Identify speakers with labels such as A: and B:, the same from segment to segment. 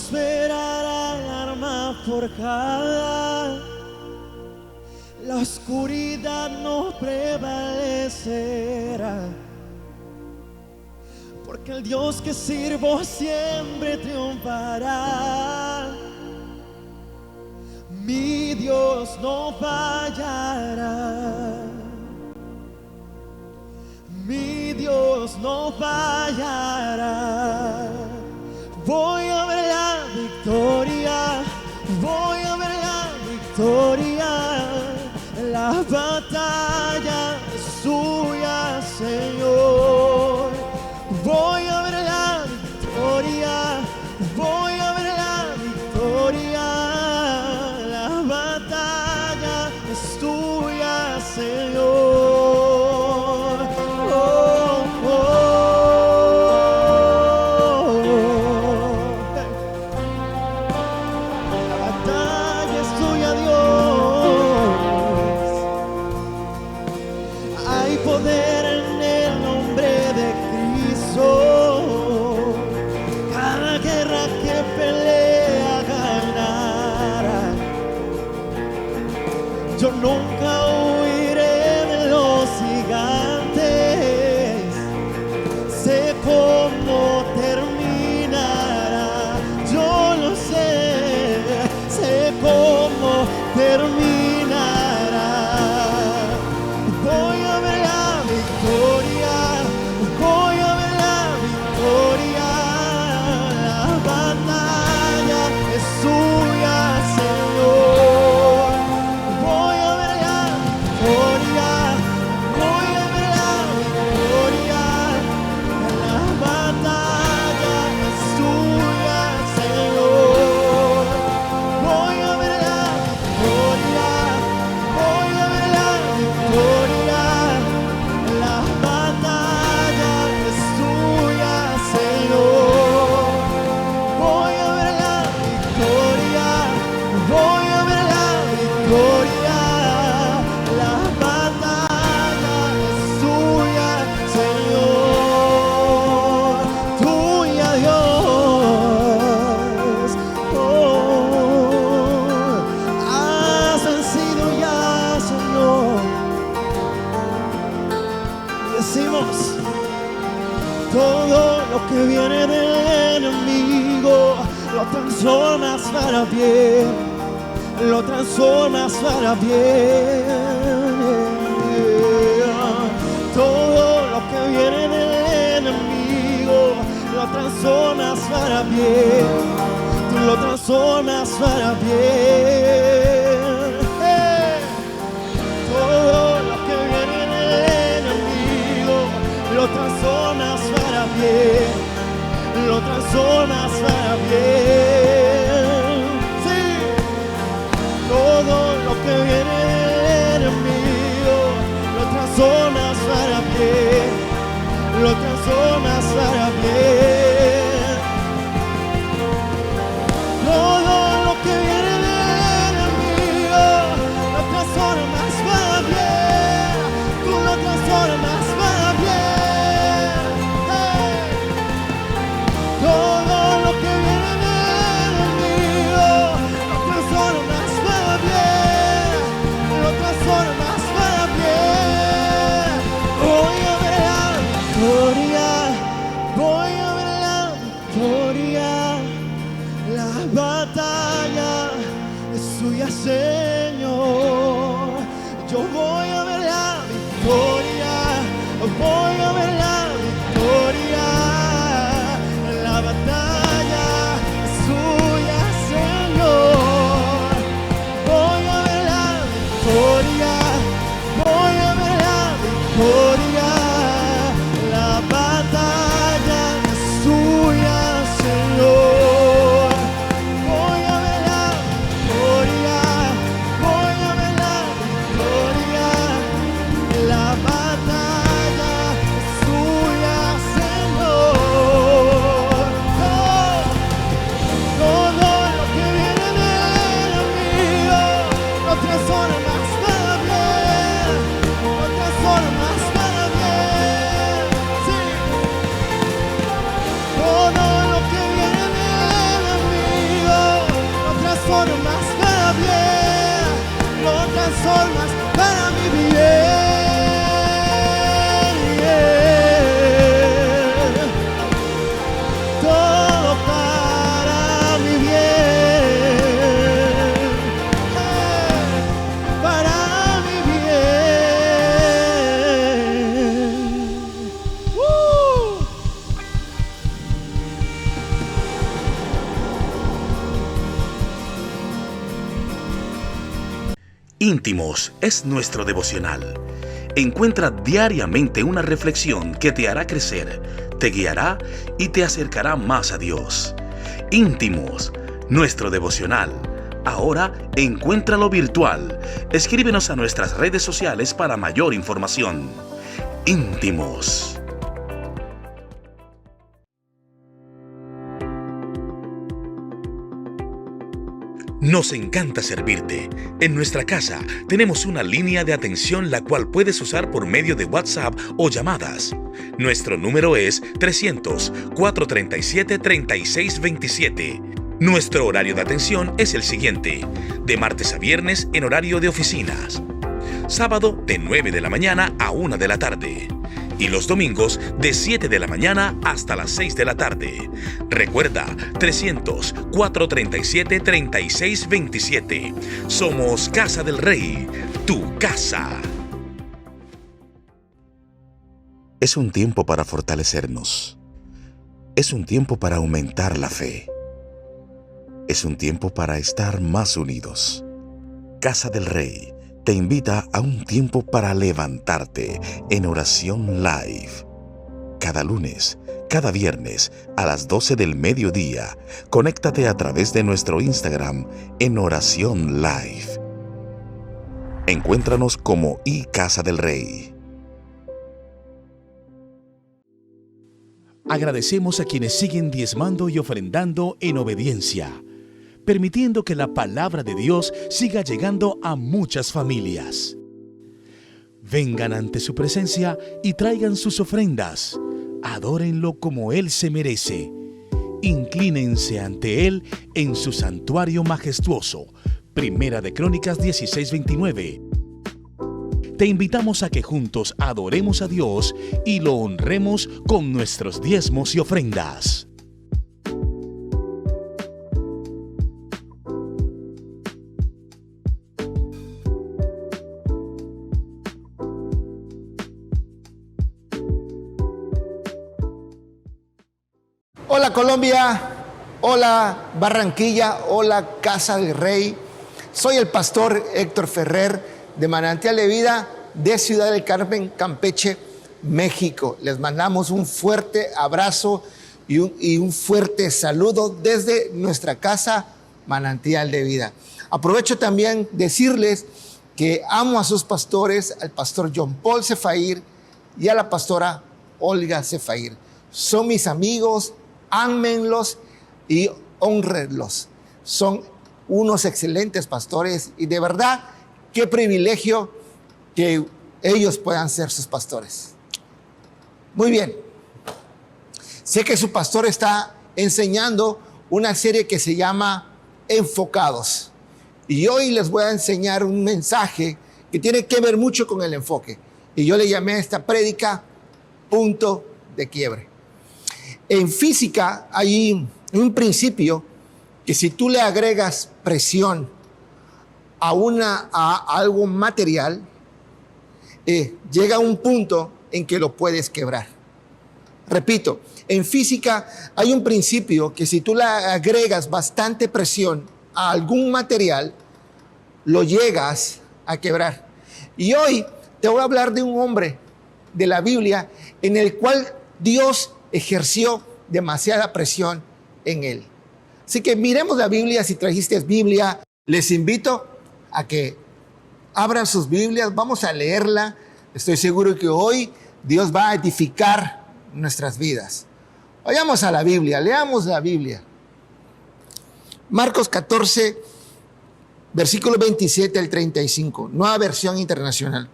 A: prosperará el arma forjada, la oscuridad no prevalecerá, porque el Dios que sirvo siempre triunfará. Mi Dios no fallará, mi Dios no fallará. Voy a ver la victoria, voy a ver la victoria. La batalla es suya, Señor. Voy a ver la victoria, voy a ver la victoria. La batalla es tuya, Señor. Poder en el nombre de Cristo, cada guerra que pelea ganará. Yo nunca huiré de los gigantes, sé cómo terminará. Yo lo sé cómo terminará. Voy a ver la victoria, voy a ver la victoria. La batalla es suya, Señor. Voy a ver la victoria, voy a ver la victoria. La batalla es suya, Señor. Voy a ver la victoria, voy a ver la victoria. La batalla es tuya, Señor. Voy a ver la victoria, voy a ver la victoria. La batalla es tuya, Señor. Tuya, Dios. Has vencido ya, Señor. Decimos: todo lo que viene del enemigo lo transformas para bien, lo transformas para bien. Todo lo que viene del enemigo lo transformas para bien, tú lo transformas para bien. Todo lo que viene del enemigo lo transformas para bien, lo transformas para bien. Sí, todo lo que viene del enemigo lo transformas para bien, lo transformas para bien. Todo lo que viene del enemigo lo transformas para bien, tú lo transformas para bien. Todo lo que viene del enemigo lo transformas para bien, lo transformas para bien. Voy a ver la victoria, voy a ver la victoria. La batalla es suya, Señor. Yo voy a ver la victoria, voy a ver la victoria. La batalla es suya, Señor. Voy a ver la victoria, voy a ver la victoria. La batalla es suya, Señor. Voy a ver la victoria, voy a ver la victoria. bien, lo transformas para mi bien. Todo para mi bien, para mi bien.
B: Íntimos es nuestro devocional. Encuentra diariamente una reflexión que te hará crecer, te guiará y te acercará más a Dios. Íntimos, nuestro devocional. Ahora encuéntralo virtual. Escríbenos a nuestras redes sociales para mayor información. Íntimos. Nos encanta servirte. En nuestra casa tenemos una línea de atención la cual puedes usar por medio de WhatsApp o llamadas. Nuestro número es 300-437-3627. Nuestro horario de atención es el siguiente: de martes a viernes en horario de oficinas, sábado de 9 de la mañana a 1 de la tarde y los domingos de 7 de la mañana hasta las 6 de la tarde. Recuerda, 300-437-3627. Somos Casa del Rey, tu casa. Es un tiempo para fortalecernos. Es un tiempo para aumentar la fe. Es un tiempo para estar más unidos. Casa del Rey te invita a un tiempo para levantarte en oración live. Cada lunes, cada viernes a las 12 del mediodía, conéctate a través de nuestro Instagram en oración live. Encuéntranos como iCasa del Rey.
C: Agradecemos a quienes siguen diezmando y ofrendando en obediencia, permitiendo que la palabra de Dios siga llegando a muchas familias. Vengan ante su presencia y traigan sus ofrendas. Adórenlo como Él se merece. Inclínense ante Él en su santuario majestuoso. Primera de Crónicas 16:29. Te invitamos a que juntos adoremos a Dios y lo honremos con nuestros diezmos y ofrendas.
D: Hola Colombia, hola Barranquilla, hola Casa del Rey. Soy el pastor Héctor Ferrer de Manantial de Vida de Ciudad del Carmen, Campeche, México. Les mandamos un fuerte abrazo y un fuerte saludo desde nuestra casa Manantial de Vida. Aprovecho también decirles que amo a sus pastores, al pastor John Paul Cefair y a la pastora Olga Cefair. Son mis amigos. Ámenlos y honrenlos. Son unos excelentes pastores y de verdad, qué privilegio que ellos puedan ser sus pastores. Muy bien. Sé que su pastor está enseñando una serie que se llama Enfocados. Y hoy les voy a enseñar un mensaje que tiene que ver mucho con el enfoque. Y yo le llamé a esta prédica Punto de Quiebre. En física hay un principio que si tú le agregas presión a algo material, llega a un punto en que lo puedes quebrar. Repito, en física hay un principio que si tú le agregas bastante presión a algún material, lo llegas a quebrar. Y hoy te voy a hablar de un hombre de la Biblia en el cual Dios ejerció demasiada presión en él. Así que miremos la Biblia. Si trajiste Biblia, les invito a que abran sus Biblias. Vamos a leerla. Estoy seguro que hoy Dios va a edificar nuestras vidas. Vayamos a la Biblia, leamos la Biblia. Marcos 14, versículo 27 al 35, Nueva Versión Internacional.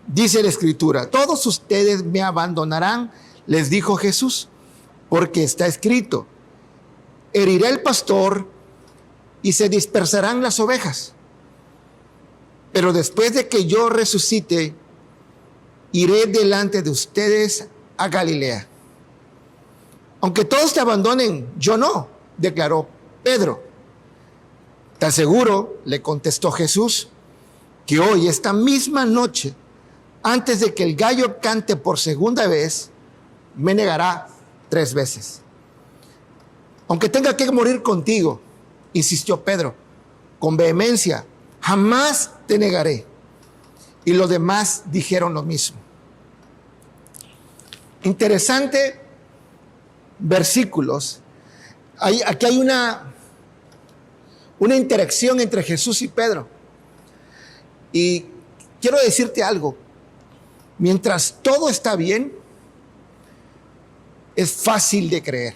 D: Dice la Escritura: todos ustedes me abandonarán, les dijo Jesús, porque está escrito: heriré el pastor y se dispersarán las ovejas. Pero después de que yo resucite, iré delante de ustedes a Galilea. Aunque todos te abandonen, yo no, declaró Pedro. ¿Te aseguro?, le contestó Jesús, que hoy, esta misma noche, antes de que el gallo cante por segunda vez, me negará 3 veces. Aunque tenga que morir contigo, insistió Pedro, con vehemencia, jamás te negaré. Y los demás dijeron lo mismo. Interesante versículos. Aquí hay una interacción entre Jesús y Pedro. Y quiero decirte algo. Mientras todo está bien, es fácil de creer.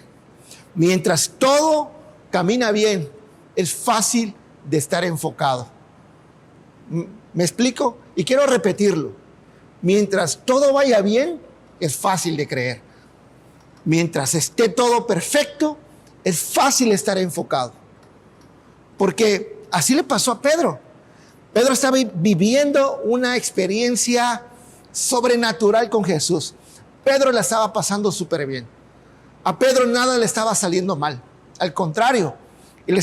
D: Mientras todo camina bien, es fácil de estar enfocado. ¿Me explico? Y quiero repetirlo. Mientras todo vaya bien, es fácil de creer. Mientras esté todo perfecto, es fácil estar enfocado. Porque así le pasó a Pedro. Pedro estaba viviendo una experiencia sobrenatural con Jesús. Pedro la estaba pasando súper bien. A Pedro nada le estaba saliendo mal. Al contrario, él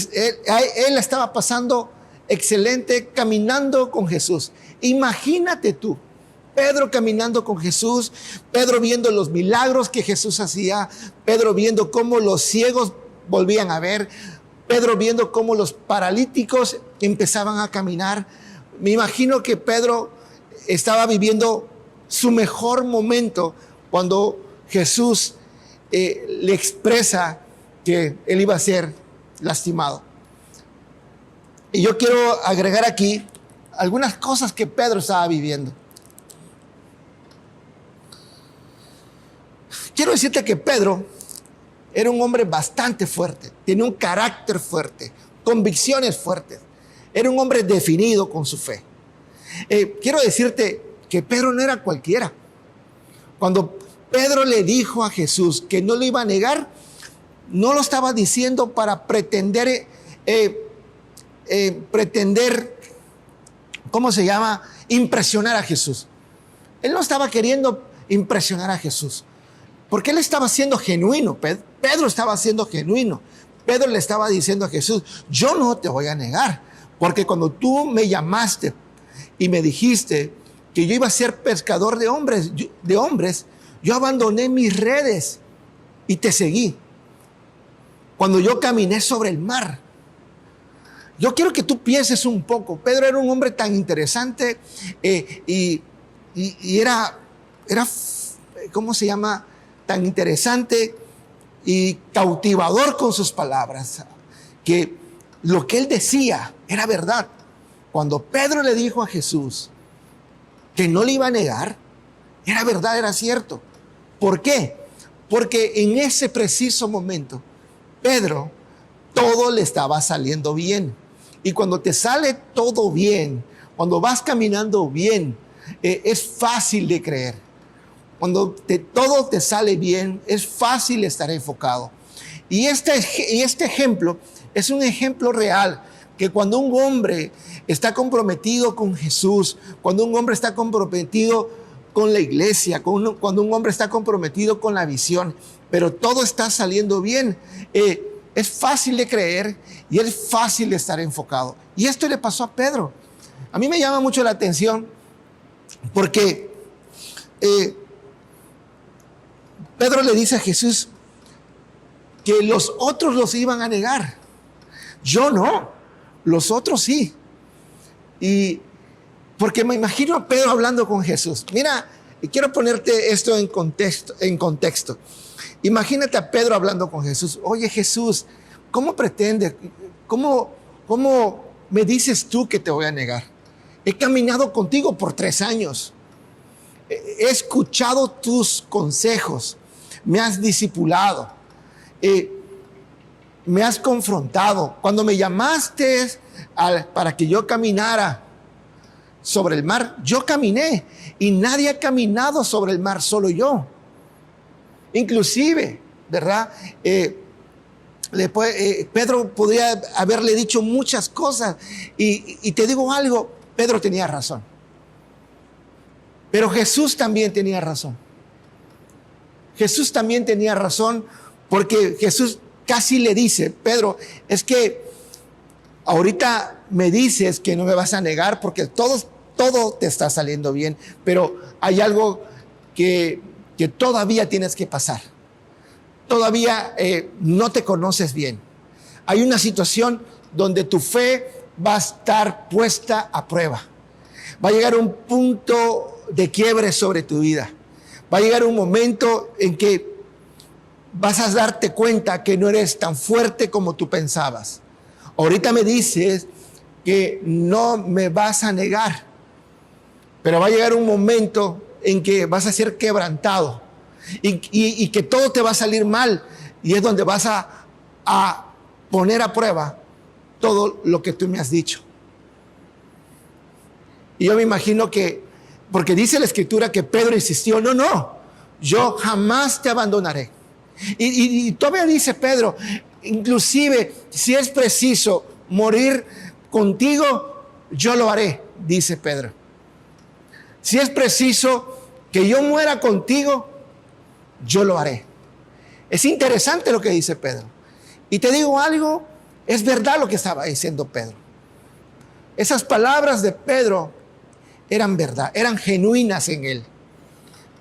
D: la estaba pasando excelente caminando con Jesús. Imagínate tú, Pedro caminando con Jesús, Pedro viendo los milagros que Jesús hacía, Pedro viendo cómo los ciegos volvían a ver, Pedro viendo cómo los paralíticos empezaban a caminar. Me imagino que Pedro estaba viviendo su mejor momento cuando Jesús le expresa que él iba a ser lastimado. Y yo quiero agregar aquí algunas cosas que Pedro estaba viviendo. Quiero decirte que Pedro era un hombre bastante fuerte, tenía un carácter fuerte, convicciones fuertes, era un hombre definido con su fe. Quiero decirte que Pedro no era cualquiera. Cuando Pedro le dijo a Jesús que no lo iba a negar, no lo estaba diciendo para pretender, ¿cómo se llama? Impresionar a Jesús. Él no estaba queriendo impresionar a Jesús, porque él estaba siendo genuino. Pedro estaba siendo genuino. Pedro le estaba diciendo a Jesús, yo no te voy a negar, porque cuando tú me llamaste y me dijiste que yo iba a ser pescador de hombres, yo abandoné mis redes y te seguí. Cuando yo caminé sobre el mar. Yo quiero que tú pienses un poco. Pedro era un hombre tan interesante y era, ¿cómo se llama? Tan interesante y cautivador con sus palabras, que lo que él decía era verdad. Cuando Pedro le dijo a Jesús que no le iba a negar, era verdad, era cierto. ¿Por qué? Porque en ese preciso momento, Pedro, todo le estaba saliendo bien. Y cuando te sale todo bien, cuando vas caminando bien, es fácil de creer. Cuando todo te sale bien, es fácil estar enfocado. Y este ejemplo es un ejemplo real, que cuando un hombre está comprometido con Jesús, cuando un hombre está comprometido con la iglesia, cuando un hombre está comprometido con la visión, pero todo está saliendo bien, es fácil de creer y es fácil de estar enfocado. Y esto le pasó a Pedro. A mí me llama mucho la atención porque Pedro le dice a Jesús que los otros los iban a negar. Yo no, los otros sí. Y porque me imagino a Pedro hablando con Jesús. Mira, quiero ponerte esto en contexto. Imagínate a Pedro hablando con Jesús. Oye, Jesús, ¿cómo pretendes? ¿Cómo me dices tú que te voy a negar? He caminado contigo por 3 años. He escuchado tus consejos. Me has discipulado. Me has confrontado. Cuando me llamaste para que yo caminara sobre el mar, yo caminé. Y nadie ha caminado sobre el mar, solo yo. Inclusive, ¿verdad? Pedro podría haberle dicho muchas cosas. Y te digo algo, Pedro tenía razón. Pero Jesús también tenía razón. Jesús también tenía razón, porque Jesús casi le dice: Pedro, es que ahorita me dices que no me vas a negar porque todo te está saliendo bien, pero hay algo que todavía tienes que pasar. Todavía no te conoces bien. Hay una situación donde tu fe va a estar puesta a prueba. Va a llegar un punto de quiebre sobre tu vida. Va a llegar un momento en que vas a darte cuenta que no eres tan fuerte como tú pensabas. Ahorita me dices que no me vas a negar, pero va a llegar un momento en que vas a ser quebrantado y que todo te va a salir mal, y es donde vas a poner a prueba todo lo que tú me has dicho. Y yo me imagino que, porque dice la Escritura que Pedro insistió: no, yo jamás te abandonaré. Y todavía dice Pedro: inclusive si es preciso morir contigo, yo lo haré, dice Pedro. Si es preciso que yo muera contigo, yo lo haré. Es interesante lo que dice Pedro. Y te digo algo, es verdad lo que estaba diciendo Pedro. Esas palabras de Pedro eran verdad, eran genuinas en él.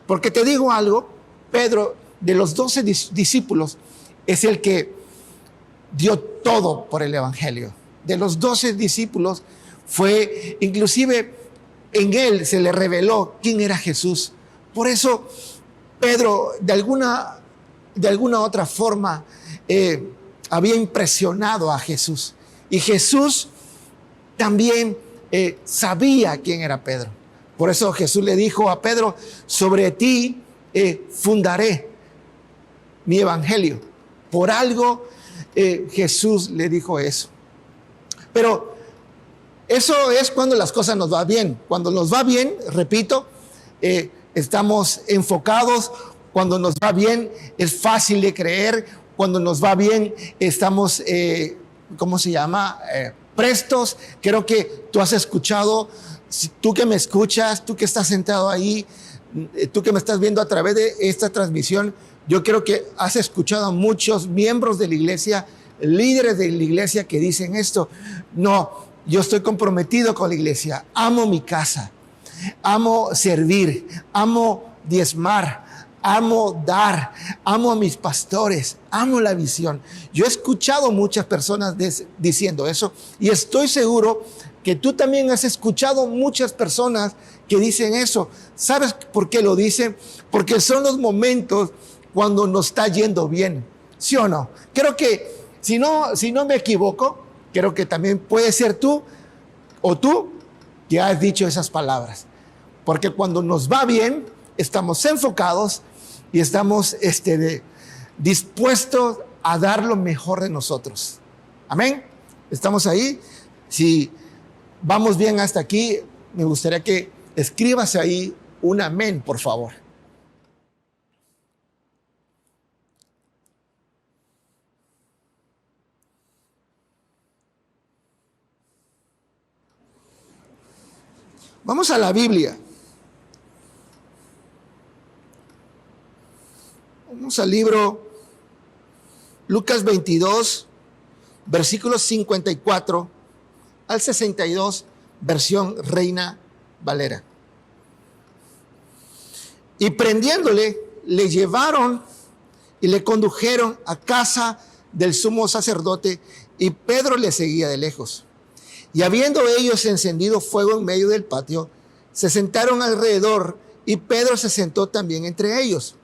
D: Porque te digo algo, Pedro, de los 12 discípulos, es el que dio todo por el evangelio. De los 12 discípulos fue, inclusive en él se le reveló quién era Jesús. Por eso Pedro de alguna otra forma había impresionado a Jesús. Y Jesús también sabía quién era Pedro. Por eso Jesús le dijo a Pedro: sobre ti fundaré mi evangelio. Por algo Jesús le dijo eso. Pero eso es cuando las cosas nos van bien. Cuando nos va bien, repito, estamos enfocados. Cuando nos va bien, es fácil de creer. Cuando nos va bien, estamos, prestos. Creo que tú has escuchado, tú que me escuchas, tú que estás sentado ahí, tú que me estás viendo a través de esta transmisión, yo creo que has escuchado a muchos miembros de la iglesia, líderes de la iglesia, que dicen esto: no, yo estoy comprometido con la iglesia, amo mi casa, amo servir, amo diezmar, amo dar, amo a mis pastores, amo la visión. Yo he escuchado muchas personas diciendo eso, y estoy seguro que tú también has escuchado muchas personas que dicen eso. ¿Sabes por qué lo dicen? Porque son los momentos cuando nos está yendo bien, ¿sí o no? Creo que, si no me equivoco, creo que también puede ser tú que has dicho esas palabras. Porque cuando nos va bien, estamos enfocados y estamos dispuestos a dar lo mejor de nosotros. Amén. ¿Estamos ahí? Si vamos bien hasta aquí, me gustaría que escribas ahí un amén, por favor. Vamos a la Biblia. Vamos al libro Lucas 22, versículos 54 al 62, versión Reina Valera. Y prendiéndole, le llevaron y le condujeron a casa del sumo sacerdote, y Pedro le seguía de lejos. Y habiendo ellos encendido fuego en medio del patio, se sentaron alrededor, y Pedro se sentó también entre ellos.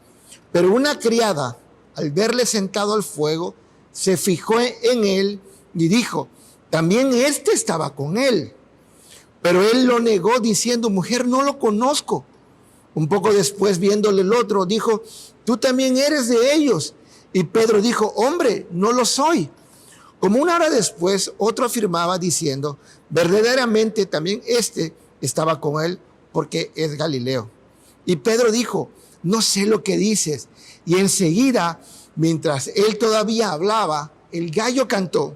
D: Pero una criada, al verle sentado al fuego, se fijó en él y dijo: también éste estaba con él. Pero él lo negó, diciendo: mujer, no lo conozco. Un poco después, viéndole el otro, dijo: tú también eres de ellos. Y Pedro dijo: hombre, no lo soy. Como una hora después, otro afirmaba, diciendo: verdaderamente también este estaba con él, porque es Galileo. Y Pedro dijo: no sé lo que dices. Y enseguida, mientras él todavía hablaba, el gallo cantó.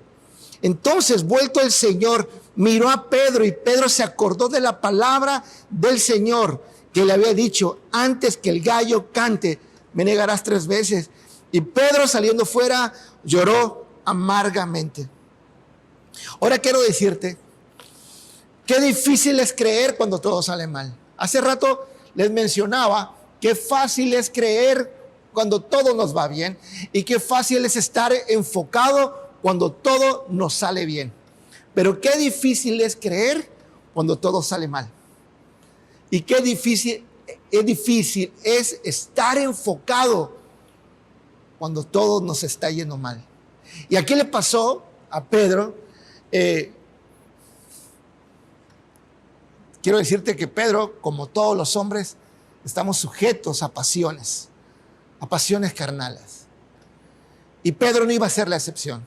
D: Entonces, vuelto el Señor, miró a Pedro y Pedro se acordó de la palabra del Señor que le había dicho: antes que el gallo cante, me negarás 3 veces. Y Pedro, saliendo fuera, lloró amargamente. Ahora quiero decirte, qué difícil es creer cuando todo sale mal. Hace rato les mencionaba qué fácil es creer cuando todo nos va bien y qué fácil es estar enfocado cuando todo nos sale bien. Pero qué difícil es creer cuando todo sale mal. Y qué difícil es estar enfocado cuando todo nos está yendo mal. Y aquí le pasó a Pedro. Quiero decirte que Pedro, como todos los hombres, estamos sujetos a pasiones carnales. Y Pedro no iba a ser la excepción.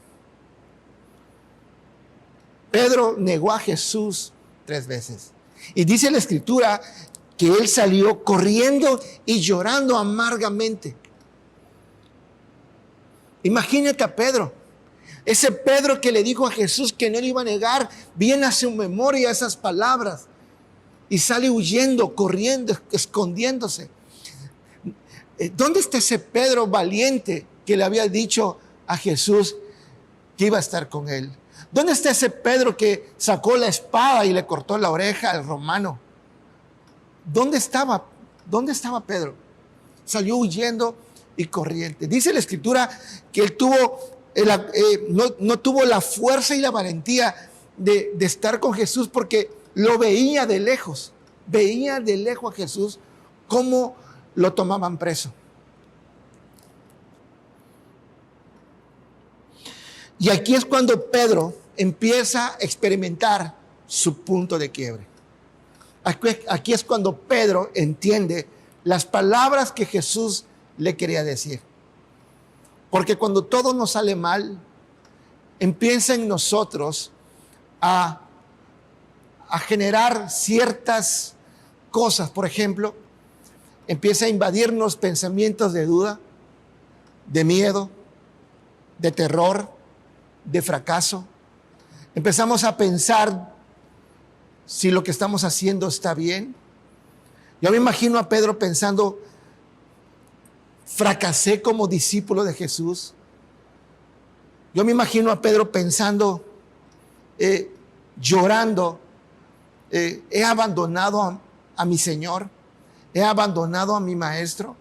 D: Pedro negó a Jesús 3 veces. Y dice la Escritura que él salió corriendo y llorando amargamente. Imagínate a Pedro. Ese Pedro que le dijo a Jesús que no le iba a negar, viene a su memoria esas palabras y sale huyendo, corriendo, escondiéndose. ¿Dónde está ese Pedro valiente que le había dicho a Jesús que iba a estar con él? ¿Dónde está ese Pedro que sacó la espada y le cortó la oreja al romano? ¿Dónde estaba Pedro? Salió huyendo y corriente. Dice la Escritura que él no tuvo la fuerza y la valentía de estar con Jesús porque lo veía de lejos. Veía de lejos a Jesús cómo lo tomaban preso. Y aquí es cuando Pedro empieza a experimentar su punto de quiebre. Aquí es cuando Pedro entiende las palabras que Jesús le quería decir. Porque cuando todo nos sale mal, empieza en nosotros a generar ciertas cosas. Por ejemplo, empieza a invadirnos pensamientos de duda, de miedo, de terror, de fracaso. Empezamos a pensar si lo que estamos haciendo está bien. Yo me imagino a Pedro pensando: fracasé como discípulo de Jesús. Yo me imagino a Pedro pensando, llorando, he abandonado a mi Señor, he abandonado a mi Maestro,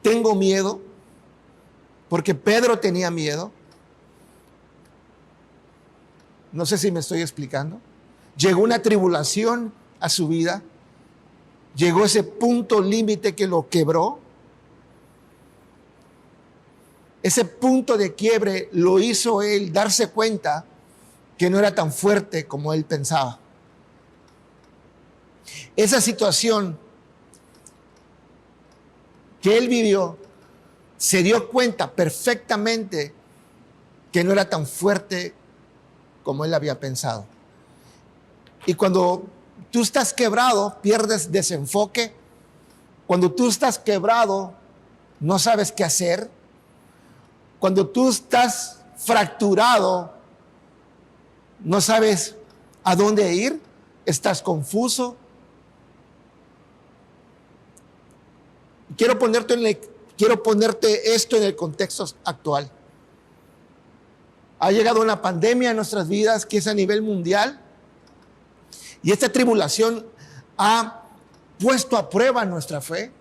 D: tengo miedo, porque Pedro tenía miedo. No sé si me estoy explicando. Llegó una tribulación a su vida, llegó ese punto límite que lo quebró. Ese punto de quiebre lo hizo él darse cuenta que no era tan fuerte como él pensaba. Esa situación que él vivió, se dio cuenta perfectamente que no era tan fuerte como él había pensado. Y cuando tú estás quebrado, pierdes desenfoque. Cuando tú estás quebrado, no sabes qué hacer. Cuando tú estás fracturado, no sabes a dónde ir, estás confuso. Quiero ponerte esto en el contexto actual. Ha llegado una pandemia en nuestras vidas que es a nivel mundial, y esta tribulación ha puesto a prueba nuestra fe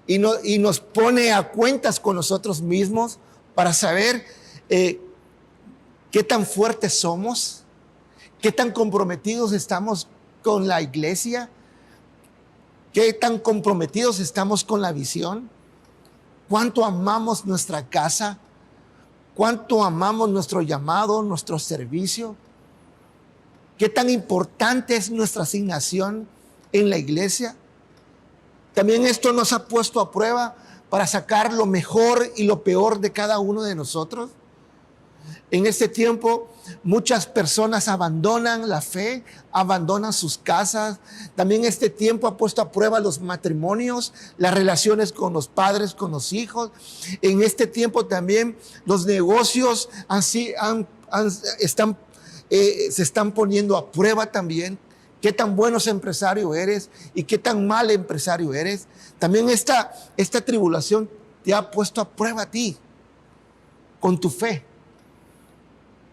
D: y nos pone a cuentas con nosotros mismos para saber qué tan fuertes somos, qué tan comprometidos estamos con la iglesia, qué tan comprometidos estamos con la visión, cuánto amamos nuestra casa, cuánto amamos nuestro llamado, nuestro servicio, qué tan importante es nuestra asignación en la iglesia. También esto nos ha puesto a prueba para sacar lo mejor y lo peor de cada uno de nosotros. En este tiempo muchas personas abandonan la fe, abandonan sus casas. También este tiempo ha puesto a prueba los matrimonios, las relaciones con los padres, con los hijos. En este tiempo también los negocios se están poniendo a prueba también. Qué tan bueno empresario eres y qué tan mal empresario eres. También esta tribulación te ha puesto a prueba a ti con tu fe.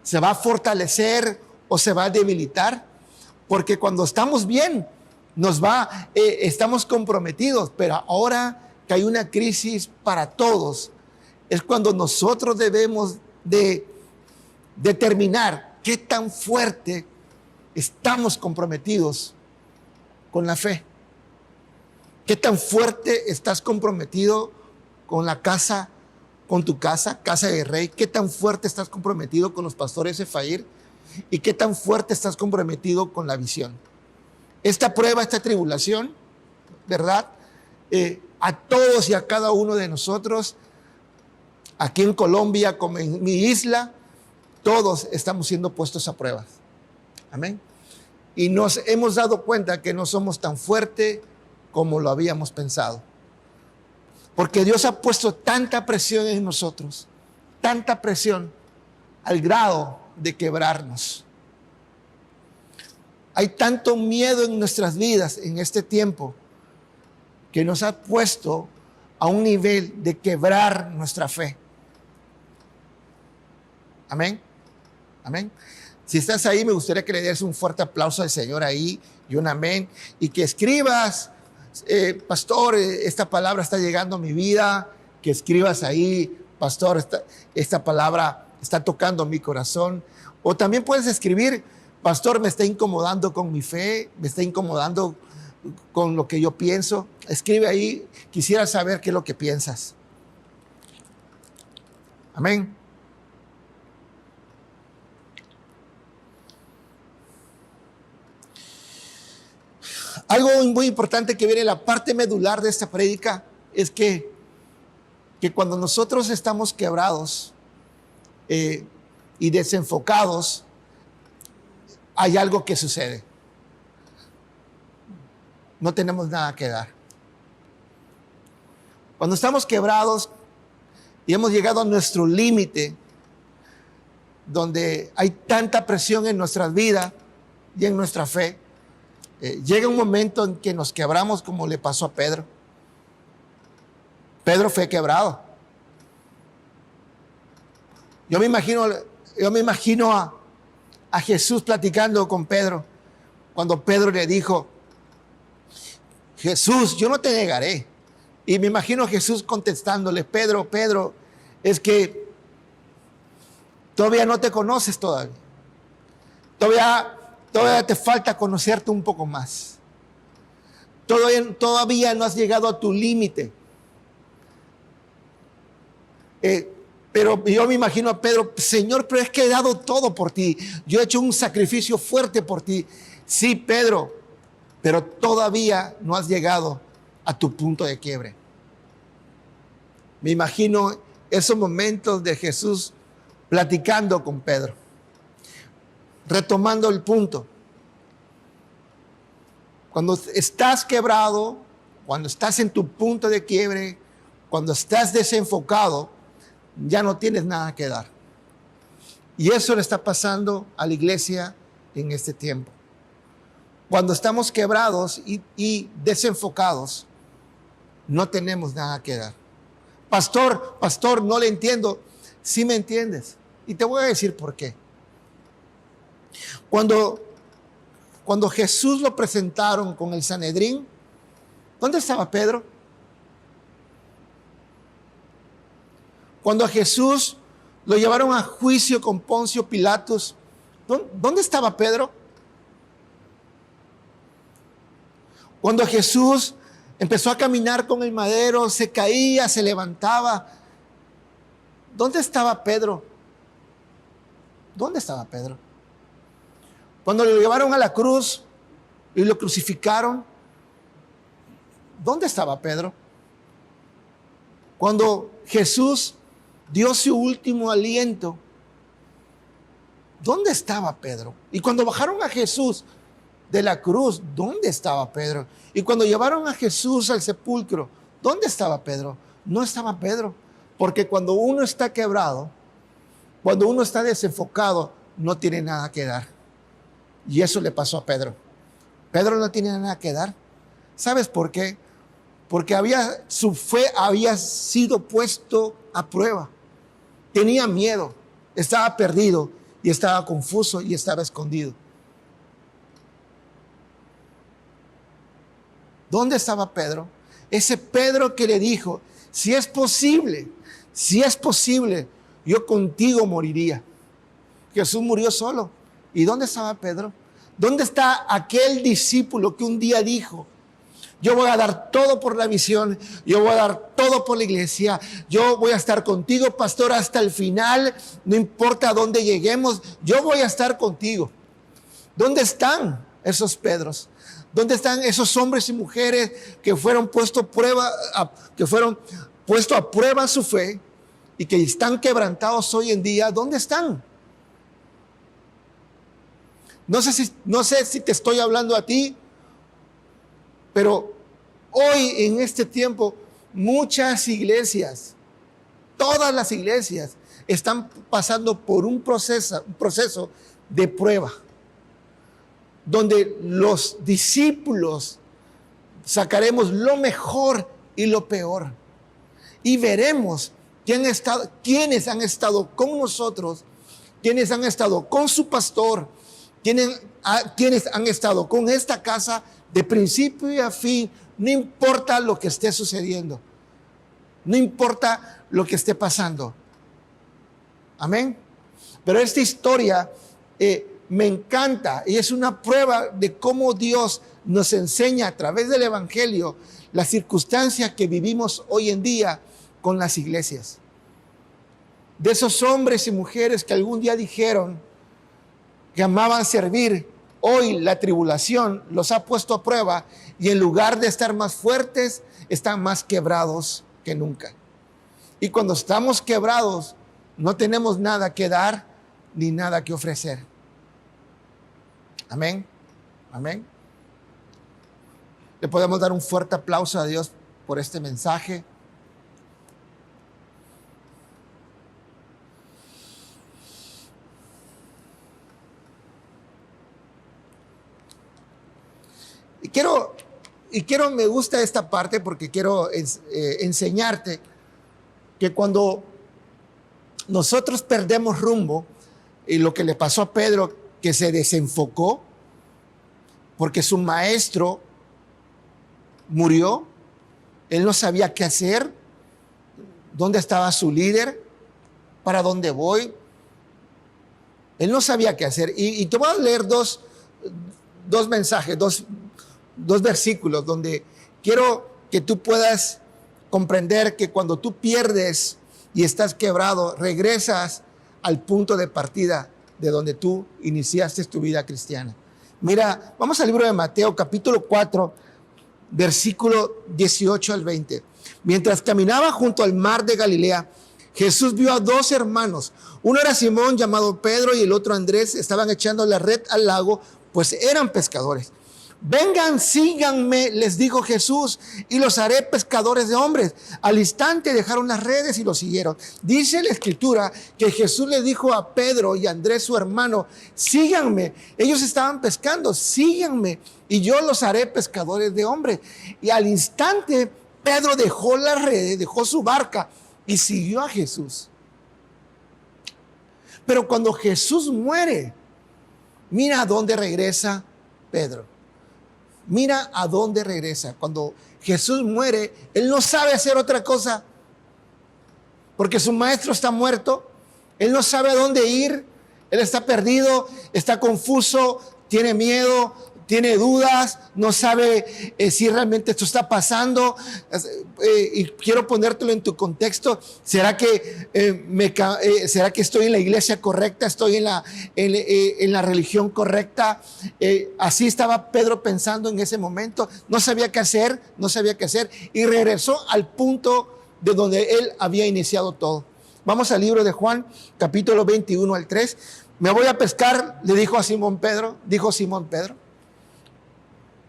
D: ¿Se va a fortalecer o se va a debilitar? Porque cuando estamos bien, estamos comprometidos, pero ahora que hay una crisis para todos, es cuando nosotros debemos de determinar qué tan fuerte estamos comprometidos con la fe. ¿Qué tan fuerte estás comprometido con la casa, con tu casa, casa de rey? ¿Qué tan fuerte estás comprometido con los pastores Efair? ¿Y qué tan fuerte estás comprometido con la visión? Esta prueba, esta tribulación, ¿verdad? A todos y a cada uno de nosotros, aquí en Colombia, como en mi isla, todos estamos siendo puestos a pruebas. Amén. Y nos hemos dado cuenta que no somos tan fuertes como lo habíamos pensado. Porque Dios ha puesto tanta presión en nosotros, tanta presión, al grado de quebrarnos. Hay tanto miedo en nuestras vidas en este tiempo que nos ha puesto a un nivel de quebrar nuestra fe. Amén. Amén. Si estás ahí, me gustaría que le des un fuerte aplauso al Señor ahí y un amén. Y que escribas, pastor, esta palabra está llegando a mi vida. Que escribas ahí, pastor, esta palabra está tocando mi corazón. O también puedes escribir, pastor, me está incomodando con mi fe, me está incomodando con lo que yo pienso. Escribe ahí, quisiera saber qué es lo que piensas. Amén. Algo muy importante que viene en la parte medular de esta prédica es que cuando nosotros estamos quebrados y desenfocados, hay algo que sucede. No tenemos nada que dar. Cuando estamos quebrados y hemos llegado a nuestro límite, donde hay tanta presión en nuestras vidas y en nuestra fe, llega un momento en que nos quebramos, como le pasó a Pedro. Pedro fue quebrado. Yo me imagino a Jesús platicando con Pedro, cuando Pedro le dijo, Jesús, yo no te negaré. Y me imagino a Jesús contestándole, Pedro, es que todavía no te conoces todavía. Todavía te falta conocerte un poco más. Todavía no has llegado a tu límite. Pero yo me imagino a Pedro, Señor, pero es que he dado todo por ti. Yo he hecho un sacrificio fuerte por ti. Sí, Pedro, pero todavía no has llegado a tu punto de quiebre. Me imagino esos momentos de Jesús platicando con Pedro. Retomando el punto. Cuando estás quebrado, cuando estás en tu punto de quiebre, cuando estás desenfocado, ya no tienes nada que dar. Y eso le está pasando a la iglesia en este tiempo. Cuando estamos quebrados y desenfocados, no tenemos nada que dar. Pastor, no le entiendo. Sí me entiendes. Y te voy a decir por qué. Cuando Jesús lo presentaron con el Sanedrín, ¿dónde estaba Pedro? Cuando a Jesús lo llevaron a juicio con Poncio Pilatos, ¿dónde estaba Pedro? Cuando Jesús empezó a caminar con el madero, se caía, se levantaba, ¿dónde estaba Pedro? ¿Dónde estaba Pedro? Cuando lo llevaron a la cruz y lo crucificaron, ¿dónde estaba Pedro? Cuando Jesús dio su último aliento ¿dónde estaba Pedro? Y cuando bajaron a Jesús de la cruz, ¿dónde estaba Pedro? Y cuando llevaron a Jesús al sepulcro, ¿dónde estaba Pedro? No estaba Pedro, porque cuando uno está quebrado, cuando uno está desenfocado, no tiene nada que dar. Y eso le pasó a Pedro. Pedro no tiene nada que dar. ¿Sabes por qué? Porque su fe había sido puesto a prueba. Tenía miedo, estaba perdido y estaba confuso y estaba escondido. ¿Dónde estaba Pedro? Ese Pedro que le dijo, si es posible, yo contigo moriría. Jesús murió solo. ¿Y dónde estaba Pedro? ¿Dónde está aquel discípulo que un día dijo, yo voy a dar todo por la visión, yo voy a dar todo por la iglesia, yo voy a estar contigo, pastor, hasta el final, no importa a dónde lleguemos, yo voy a estar contigo? ¿Dónde están esos Pedros? ¿Dónde están esos hombres y mujeres que fueron puestos a prueba su fe y que están quebrantados hoy en día? ¿Dónde están? No sé si te estoy hablando a ti, pero hoy en este tiempo muchas iglesias, todas las iglesias están pasando por un proceso de prueba, donde los discípulos sacaremos lo mejor y lo peor y veremos quiénes han estado con nosotros, quiénes han estado con su pastor, quiénes han estado con esta casa de principio y a fin. No importa lo que esté sucediendo, no importa lo que esté pasando. Amén. Pero esta historia me encanta y es una prueba de cómo Dios nos enseña a través del Evangelio las circunstancias que vivimos hoy en día con las iglesias. De esos hombres y mujeres que algún día dijeron que amaban servir, hoy la tribulación los ha puesto a prueba y en lugar de estar más fuertes, están más quebrados que nunca. Y cuando estamos quebrados, no tenemos nada que dar ni nada que ofrecer. Amén. Amén. Le podemos dar un fuerte aplauso a Dios por este mensaje. Me gusta esta parte porque quiero enseñarte que cuando nosotros perdemos rumbo, y lo que le pasó a Pedro, que se desenfocó porque su maestro murió, él no sabía qué hacer, dónde estaba su líder, para dónde voy, él no sabía qué hacer. Y te voy a leer dos mensajes, dos versículos donde quiero que tú puedas comprender que cuando tú pierdes y estás quebrado, regresas al punto de partida de donde tú iniciaste tu vida cristiana. Mira, vamos al libro de Mateo, capítulo 4, versículo 18 al 20. Mientras caminaba junto al mar de Galilea, Jesús vio a dos hermanos. Uno era Simón, llamado Pedro, y el otro Andrés. Estaban echando la red al lago, pues eran pescadores. Vengan, síganme, les dijo Jesús, y los haré pescadores de hombres. Al instante dejaron las redes y los siguieron. Dice la Escritura que Jesús le dijo a Pedro y a Andrés, su hermano, síganme. Ellos estaban pescando, síganme, y yo los haré pescadores de hombres. Y al instante Pedro dejó las redes, dejó su barca y siguió a Jesús. Pero cuando Jesús muere, mira a dónde regresa Pedro. Mira a dónde regresa. Cuando Jesús muere, él no sabe hacer otra cosa, porque su maestro está muerto. Él no sabe a dónde ir. Él está perdido, está confuso, tiene miedo, tiene dudas, no sabe si realmente esto está pasando. Y quiero ponértelo en tu contexto. ¿Será que estoy en la iglesia correcta? ¿Estoy en la religión correcta? Así estaba Pedro pensando en ese momento. No sabía qué hacer. Y regresó al punto de donde él había iniciado todo. Vamos al libro de Juan, capítulo 21 al 3. Me voy a pescar, le dijo a Simón Pedro, dijo Simón Pedro.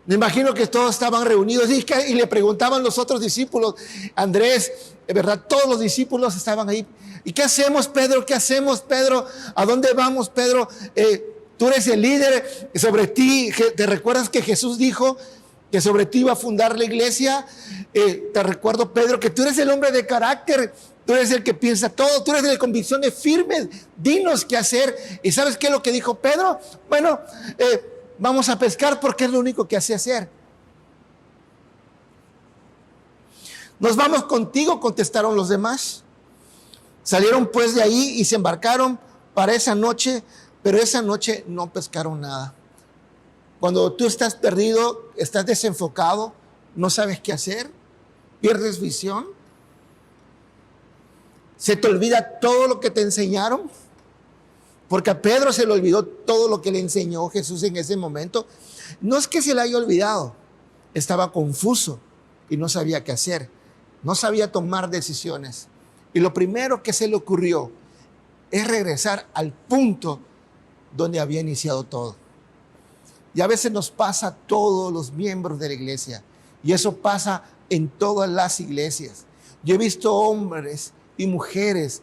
D: Me imagino que todos estaban reunidos y le preguntaban los otros discípulos, Andrés, ¿verdad? Todos los discípulos estaban ahí. ¿Y qué hacemos, Pedro? ¿Qué hacemos, Pedro? ¿A dónde vamos, Pedro? Tú eres el líder, sobre ti, ¿te recuerdas que Jesús dijo que sobre ti iba a fundar la iglesia? Te recuerdo, Pedro, que tú eres el hombre de carácter, tú eres el que piensa todo, tú eres de convicciones firmes, dinos qué hacer. ¿Y sabes qué es lo que dijo Pedro? Bueno, vamos a pescar porque es lo único que hace hacer. Nos vamos contigo, contestaron los demás. Salieron pues de ahí y se embarcaron para esa noche, pero esa noche no pescaron nada. Cuando tú estás perdido, estás desenfocado, no sabes qué hacer, pierdes visión, se te olvida todo lo que te enseñaron, porque a Pedro se le olvidó todo lo que le enseñó Jesús en ese momento. No es que se le haya olvidado, estaba confuso y no sabía qué hacer, no sabía tomar decisiones. Y lo primero que se le ocurrió es regresar al punto donde había iniciado todo. Y a veces nos pasa a todos los miembros de la iglesia. Y eso pasa en todas las iglesias. Yo he visto hombres y mujeres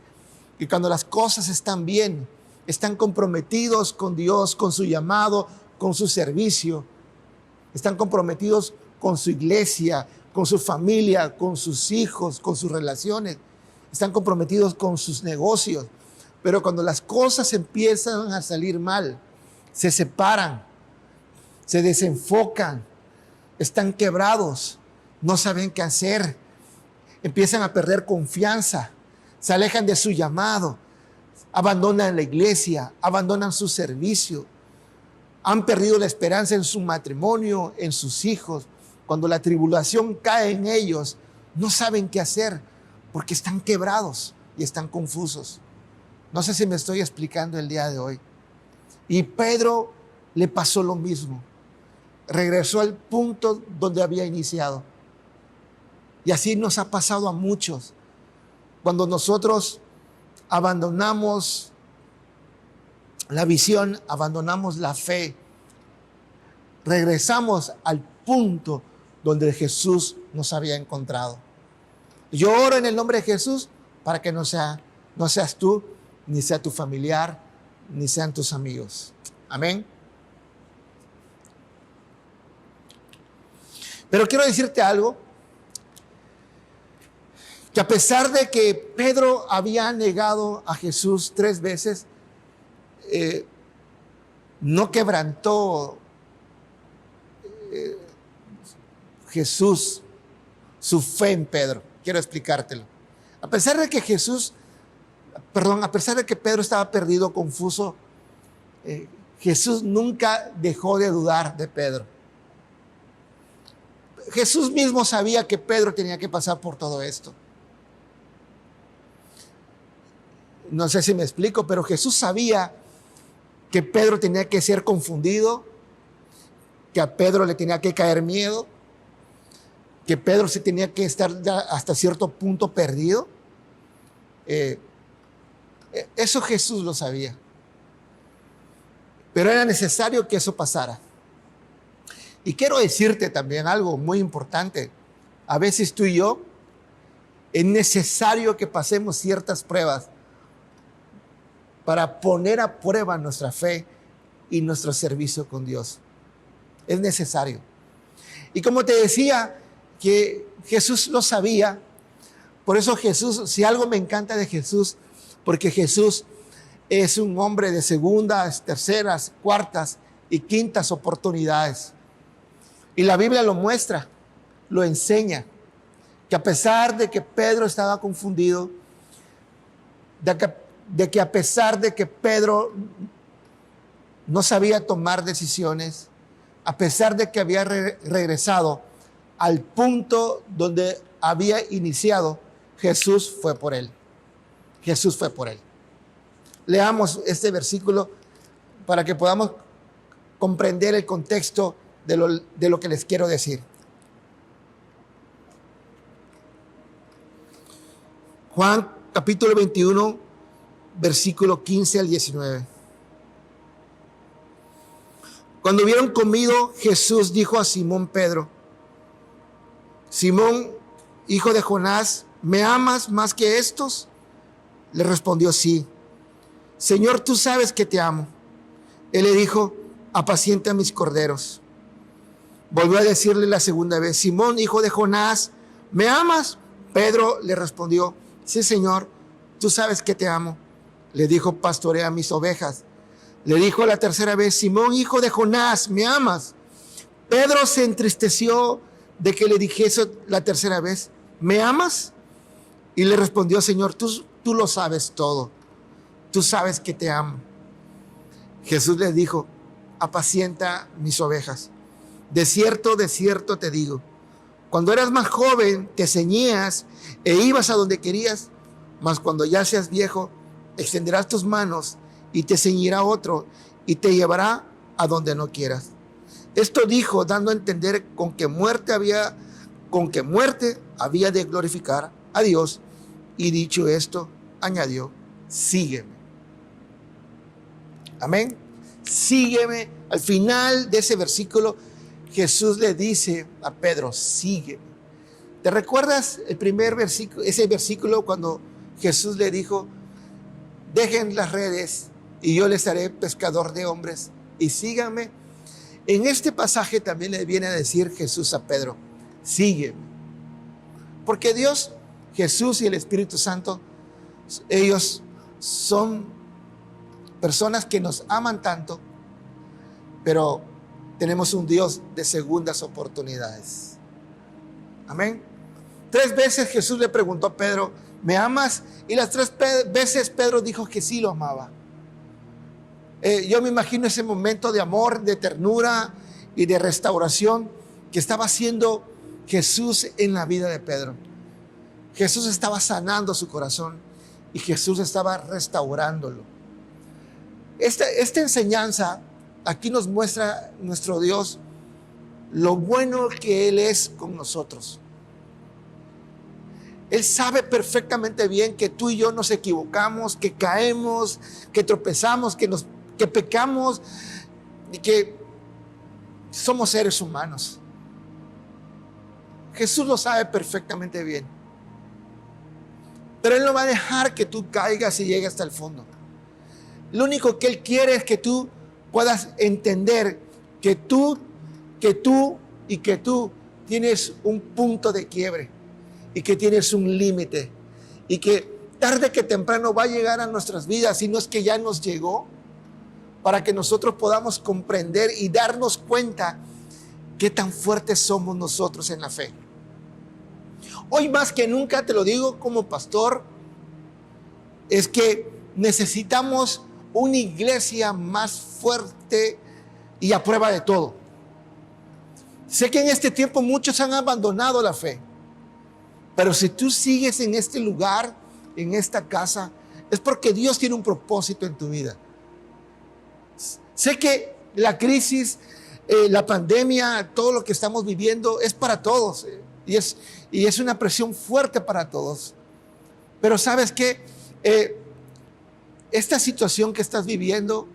D: que cuando las cosas están bien, están comprometidos con Dios, con su llamado, con su servicio. Están comprometidos con su iglesia, con su familia, con sus hijos, con sus relaciones. Están comprometidos con sus negocios. Pero cuando las cosas empiezan a salir mal, se separan, se desenfocan, están quebrados, no saben qué hacer, empiezan a perder confianza, se alejan de su llamado, abandonan la iglesia, abandonan su servicio, han perdido la esperanza en su matrimonio, en sus hijos. Cuando la tribulación cae en ellos, no saben qué hacer porque están quebrados y están confusos. No sé si me estoy explicando el día de hoy. Y Pedro le pasó lo mismo. Regresó al punto donde había iniciado. Y así nos ha pasado a muchos. Cuando nosotros abandonamos la visión, abandonamos la fe, regresamos al punto donde Jesús nos había encontrado. Yo oro en el nombre de Jesús para que no seas tú, ni sea tu familiar, ni sean tus amigos. Amén. Pero quiero decirte algo, que a pesar de que Pedro había negado a Jesús 3 veces, no quebrantó Jesús su fe en Pedro. Quiero explicártelo. A pesar de que Pedro estaba perdido, confuso, Jesús nunca dejó de dudar de Pedro. Jesús mismo sabía que Pedro tenía que pasar por todo esto. No sé si me explico, pero Jesús sabía que Pedro tenía que ser confundido, que a Pedro le tenía que caer miedo, que Pedro se tenía que estar hasta cierto punto perdido. Eso Jesús lo sabía. Pero era necesario que eso pasara. Y quiero decirte también algo muy importante. A veces tú y yo es necesario que pasemos ciertas pruebas para poner a prueba nuestra fe y nuestro servicio con Dios. Es necesario. Y como te decía, que Jesús lo sabía. Por eso Jesús, si algo me encanta de Jesús, porque Jesús es un hombre de segundas, terceras, cuartas y quintas oportunidades. Y la Biblia lo muestra, lo enseña, que a pesar de que Pedro estaba confundido, de que a pesar de que Pedro no sabía tomar decisiones, a pesar de que había regresado al punto donde había iniciado, Jesús fue por él. Jesús fue por él. Leamos este versículo para que podamos comprender el contexto de lo que les quiero decir. Juan capítulo 21, versículo 15 al 19. Cuando hubieron comido, Jesús dijo a Simón Pedro: Simón, hijo de Jonás, ¿me amas más que estos? Le respondió: sí. Señor, tú sabes que te amo. Él le dijo: apacienta mis corderos. Volvió a decirle la segunda vez: Simón, hijo de Jonás, ¿me amas? Pedro le respondió: sí, Señor, tú sabes que te amo. Le dijo: pastorea mis ovejas. Le dijo la tercera vez: Simón, hijo de Jonás, ¿me amas? Pedro se entristeció de que le dijese la tercera vez: ¿me amas? Y le respondió: Señor, tú lo sabes todo. Tú sabes que te amo. Jesús le dijo: apacienta mis ovejas. De cierto te digo, cuando eras más joven te ceñías e ibas a donde querías, mas cuando ya seas viejo, extenderás tus manos y te ceñirá otro y te llevará a donde no quieras. Esto dijo, dando a entender con que muerte había de glorificar a Dios. Y dicho esto, añadió: sígueme. Amén. Sígueme. Al final de ese versículo, Jesús le dice a Pedro: sígueme. ¿Te recuerdas el primer versículo, ese versículo cuando Jesús le dijo: dejen las redes y yo les haré pescador de hombres y síganme? En este pasaje también le viene a decir Jesús a Pedro: sígueme. Porque Dios, Jesús y el Espíritu Santo, ellos son personas que nos aman tanto, pero tenemos un Dios de segundas oportunidades. Amén. 3 veces Jesús le preguntó a Pedro: ¿me amas? Y las 3 veces Pedro dijo que sí lo amaba. Yo me imagino ese momento de amor, de ternura y de restauración que estaba haciendo Jesús en la vida de Pedro. Jesús estaba sanando su corazón y Jesús estaba restaurándolo. Esta enseñanza aquí nos muestra nuestro Dios, lo bueno que Él es con nosotros. Él sabe perfectamente bien que tú y yo nos equivocamos, que caemos, que tropezamos, que pecamos y que somos seres humanos. Jesús lo sabe perfectamente bien. Pero Él no va a dejar que tú caigas y llegues hasta el fondo. Lo único que Él quiere es que tú puedas entender que tú tienes un punto de quiebre y que tienes un límite y que tarde que temprano va a llegar a nuestras vidas, si no es que ya nos llegó, para que nosotros podamos comprender y darnos cuenta qué tan fuertes somos nosotros en la fe. Hoy más que nunca, te lo digo como pastor, es que necesitamos una iglesia más fuerte y a prueba de todo. Sé que en este tiempo muchos han abandonado la fe, pero si tú sigues en este lugar, en esta casa, es porque Dios tiene un propósito en tu vida. Sé que la crisis, la pandemia, todo lo que estamos viviendo es para todos, y es una presión fuerte para todos. Pero ¿sabes qué? Esta situación que estás viviendo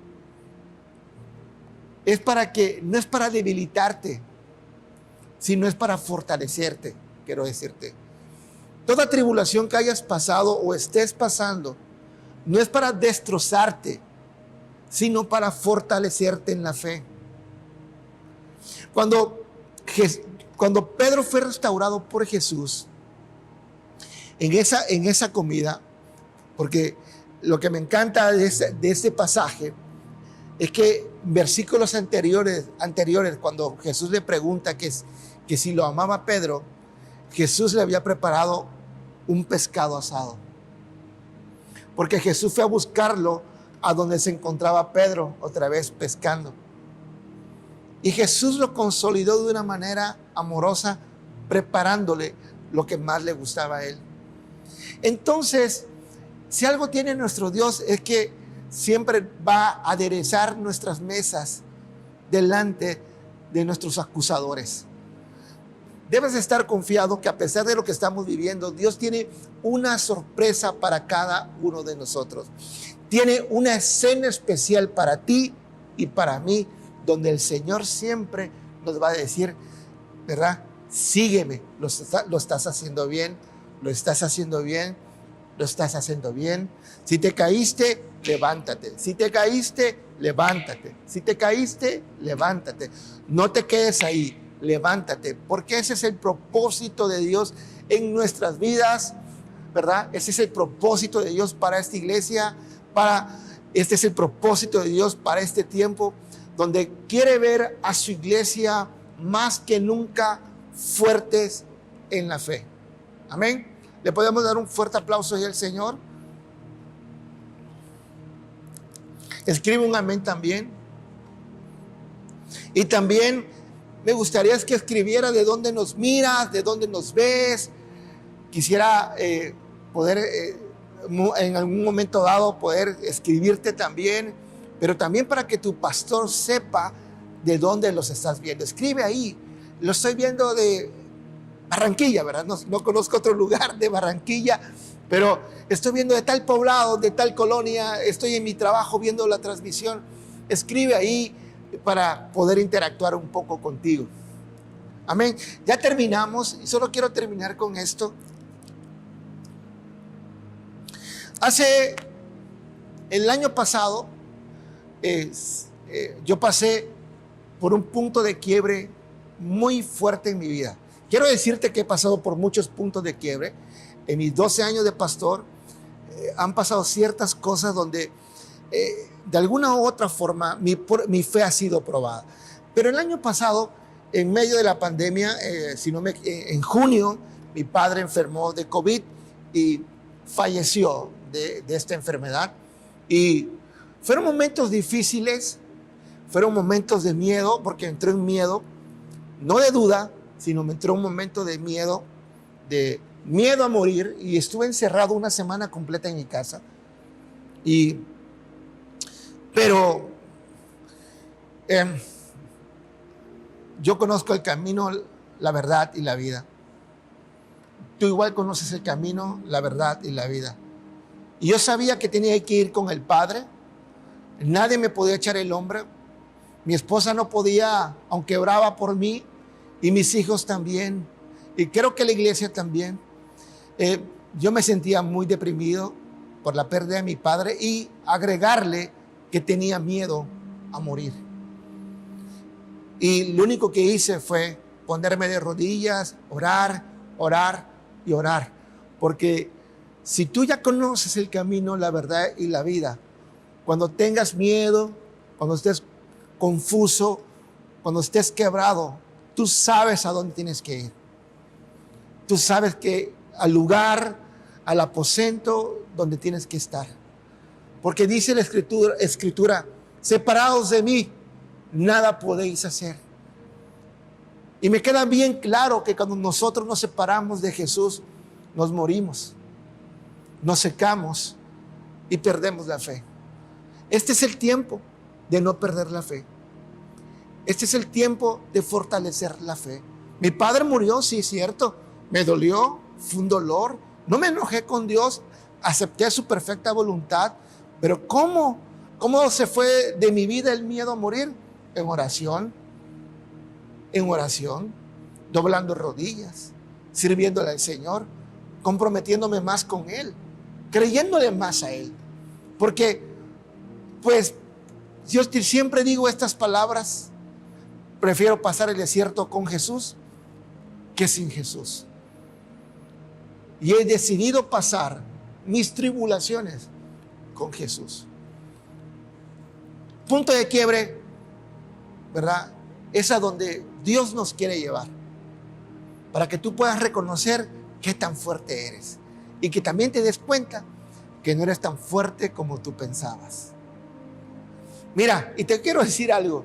D: no es para debilitarte, sino es para fortalecerte, quiero decirte. Toda tribulación que hayas pasado o estés pasando, no es para destrozarte, sino para fortalecerte en la fe. Cuando Pedro fue restaurado por Jesús, en esa comida, porque lo que me encanta de este pasaje es que versículos anteriores, cuando Jesús le pregunta que si lo amaba a Pedro, Jesús le había preparado un pescado asado. Porque Jesús fue a buscarlo a donde se encontraba Pedro, otra vez pescando. Y Jesús lo consolidó de una manera amorosa, preparándole lo que más le gustaba a él. Entonces, si algo tiene nuestro Dios es que siempre va a aderezar nuestras mesas delante de nuestros acusadores. Debes estar confiado que a pesar de lo que estamos viviendo, Dios tiene una sorpresa para cada uno de nosotros. Tiene una escena especial para ti y para mí donde el Señor siempre nos va a decir, ¿verdad? Sígueme, lo estás haciendo bien, lo estás haciendo bien, lo estás haciendo bien. Si te caíste, levántate. Si te caíste, levántate. Si te caíste, levántate. No te quedes ahí, levántate, porque ese es el propósito de Dios en nuestras vidas, ¿verdad? Ese es el propósito de Dios para esta iglesia, este es el propósito de Dios para este tiempo, donde quiere ver a su iglesia más que nunca fuertes en la fe. Amén. ¿Le podemos dar un fuerte aplauso ahí al Señor? Escribe un amén también. Y también me gustaría que escribiera de dónde nos miras, de dónde nos ves. Quisiera poder en algún momento dado poder escribirte también, pero también para que tu pastor sepa de dónde los estás viendo. Escribe ahí. Lo estoy viendo de Barranquilla, ¿verdad? No conozco otro lugar de Barranquilla, pero estoy viendo de tal poblado, de tal colonia, estoy en mi trabajo viendo la transmisión. Escribe ahí para poder interactuar un poco contigo. Amén. Ya terminamos y solo quiero terminar con esto. El año pasado, yo pasé por un punto de quiebre muy fuerte en mi vida. Quiero decirte que he pasado por muchos puntos de quiebre. En mis 12 años de pastor, han pasado ciertas cosas donde, de alguna u otra forma, mi fe ha sido probada. Pero el año pasado, en medio de la pandemia, en junio, mi padre enfermó de COVID y falleció de esta enfermedad. Y fueron momentos difíciles, fueron momentos de miedo, porque entré en miedo, no de duda, sino me entró un momento de miedo a morir, y estuve encerrado una semana completa en mi casa. Pero yo conozco el camino, la verdad y la vida. Tú igual conoces el camino, la verdad y la vida. Y yo sabía que tenía que ir con el Padre. Nadie me podía echar el hombro. Mi esposa no podía, aunque oraba por mí, y mis hijos también. Y creo que la iglesia también. Yo me sentía muy deprimido por la pérdida de mi padre, y agregarle que tenía miedo a morir. Y lo único que hice fue ponerme de rodillas, orar, orar y orar. Porque si tú ya conoces el camino, la verdad y la vida, cuando tengas miedo, cuando estés confuso, cuando estés quebrado, tú sabes a dónde tienes que ir. Tú sabes que al lugar, al aposento donde tienes que estar. Porque dice la escritura, separados de mí, nada podéis hacer. Y me queda bien claro que cuando nosotros nos separamos de Jesús, nos morimos, nos secamos y perdemos la fe. Este es el tiempo de no perder la fe. Este es el tiempo de fortalecer la fe. Mi padre murió, sí, es cierto. Me dolió, fue un dolor. No me enojé con Dios, acepté su perfecta voluntad. Pero ¿cómo se fue de mi vida el miedo a morir? En oración, doblando rodillas, sirviéndole al Señor, comprometiéndome más con Él, creyéndole más a Él. Porque, pues, yo siempre digo estas palabras: prefiero pasar el desierto con Jesús que sin Jesús. Y he decidido pasar mis tribulaciones con Jesús. Punto de quiebre, ¿verdad? Es a donde Dios nos quiere llevar, para que tú puedas reconocer qué tan fuerte eres, y que también te des cuenta que no eres tan fuerte como tú pensabas. Mira, y te quiero decir algo.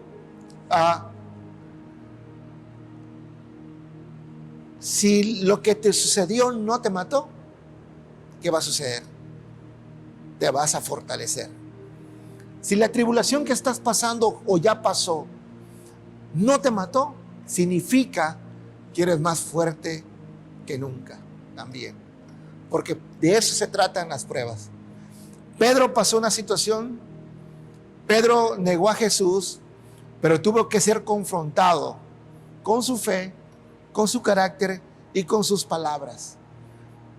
D: Si lo que te sucedió no te mató, ¿qué va a suceder? Te vas a fortalecer. Si la tribulación que estás pasando o ya pasó no te mató, significa que eres más fuerte que nunca también. Porque de eso se tratan las pruebas. Pedro pasó una situación. Pedro negó a Jesús. pero tuvo que ser confrontado con su fe, con su carácter y con sus palabras.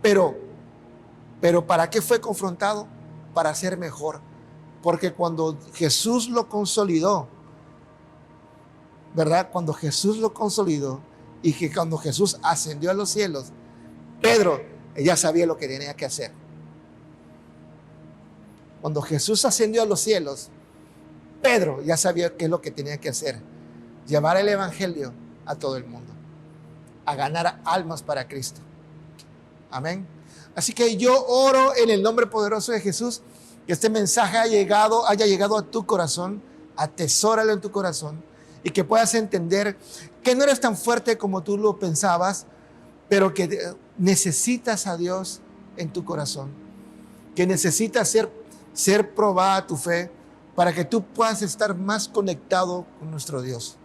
D: Pero ¿para qué fue confrontado? Para ser mejor. Porque cuando Jesús lo consolidó, ¿verdad? Cuando Jesús lo consolidó y que cuando Jesús ascendió a los cielos, Pedro ya sabía lo que tenía que hacer. Cuando Jesús ascendió a los cielos, Pedro ya sabía qué es lo que tenía que hacer. Llevar el evangelio a todo el mundo, a ganar almas para Cristo. Amén. Así que yo oro en el nombre poderoso de Jesús, que este mensaje haya llegado a tu corazón, atesóralo en tu corazón y que puedas entender que no eres tan fuerte como tú lo pensabas, pero que necesitas a Dios en tu corazón, que necesitas ser probada tu fe para que tú puedas estar más conectado con nuestro Dios.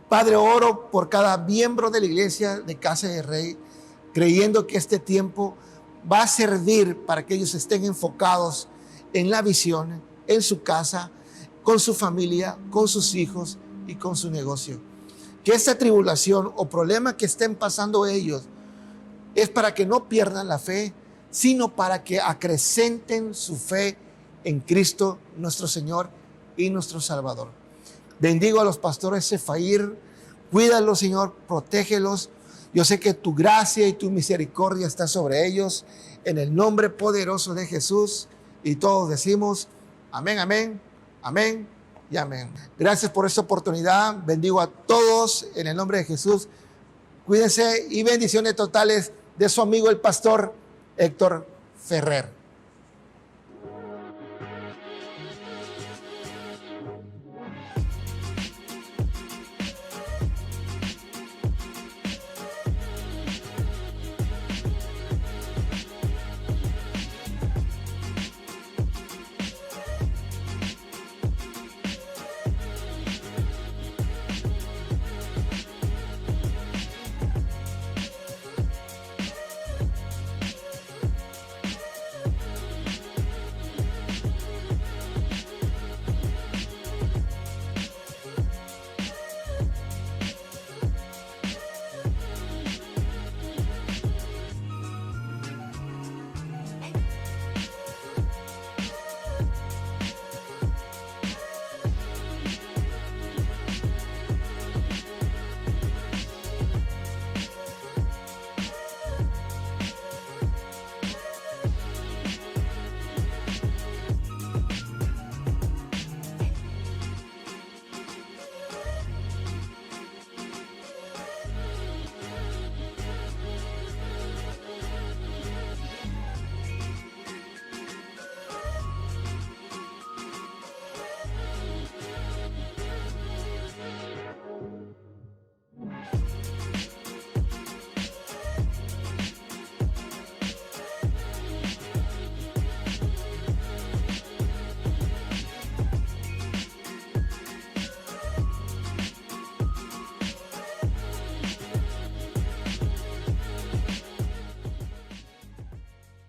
D: Padre, oro por cada miembro de la iglesia de Casa del Rey, creyendo que este tiempo va a servir para que ellos estén enfocados en la visión, en su casa, con su familia, con sus hijos y con su negocio. Que esta tribulación o problema que estén pasando ellos es para que no pierdan la fe, sino para que acrecenten su fe en Cristo nuestro Señor y nuestro Salvador. Bendigo a los pastores Sefair, cuídalos, Señor, protégelos. Yo sé que tu gracia y tu misericordia está sobre ellos, en el nombre poderoso de Jesús. Y todos decimos amén, amén, amén y amén. Gracias por esta oportunidad. Bendigo a todos en el nombre de Jesús. Cuídense y bendiciones totales de su amigo el pastor Héctor Ferrer.